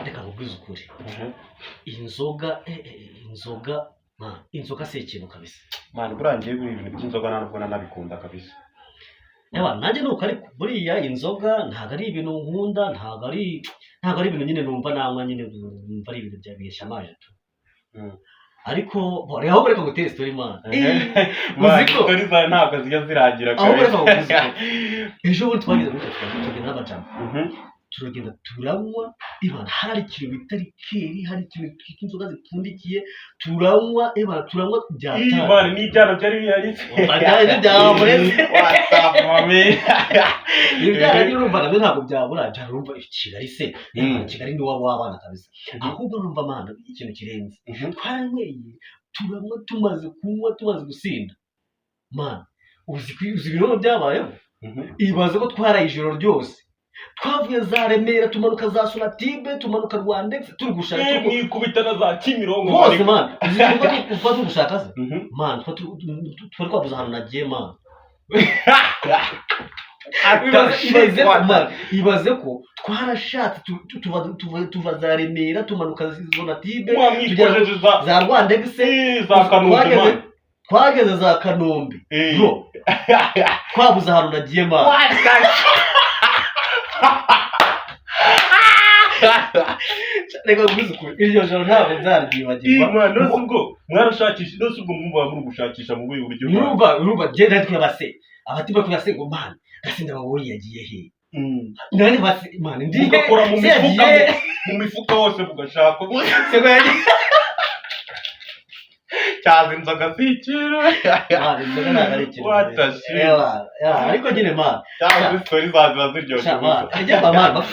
reka nkubwize ukuri Mhm. inzoga si ikintu kabisa Man burangiye ibintu by'inzoga ntabwo nanabikunda kabisa. nanjye nuko ariko buriya inzoga ntabwo ari ibintu nkunda, ntabwo ari ibintu nyine numva nanywa nyine numva ari ibintu bishamaje tu. Ariko aho reka ngutere story man. Muziko story za ntabwo zijya zirangira kabisa. Ejo bundi twagize tugenda n'abajama. Turagenda turanywa ibana hari ikintu bitari keri, hari ikintu cy'inzoga zipfundikiye turanywa byatanga. Ibana n'ibyano byari bihari. Baganje byabonetse. WhatsApp mami. Ibyara y'urumva nabyo ntabwo byabura, byarumva Kigali se. Kigali ni wabana kabisa. Ahubwo numva mana ikintu kirenze. Twaranyweye turanywa tumaze kunywa tumaze gusinda. Man, uzi ibintu byabayeho? Ibaze ko twaraye ijoro ryose. Twavuye za Remera tumanuka za Sonatube tumanuka Rwandex turi gushaka kubitana za Kimironko hose man. Uzi ko gushaka se man twari twabuze ahantu nagiye man. Ibaze ko twarashatse tuva za Remera tumanuka Sonatube tugera za Rwandex za Kanombe twageze za Kanombe bro twabuze ahantu nagiye man. Reka guzuko iryo joro ntabwo byaribagirwa. Nose ubwo mwarashakisha nose ubwo mwumva muri gushakisha mu buye buryo. Urumva genda twabase abatima kubase ngo man gasinda wowe yagiye he. Nani basi man ndi gakora mu mifuka hose bugashaka. Sego yagiye cyaza inzoga zikira. Inzoga ntabwo ari ikintu. Watashi. Ariko nyine man. Cyaza story zaza ziryoshye. Ajya man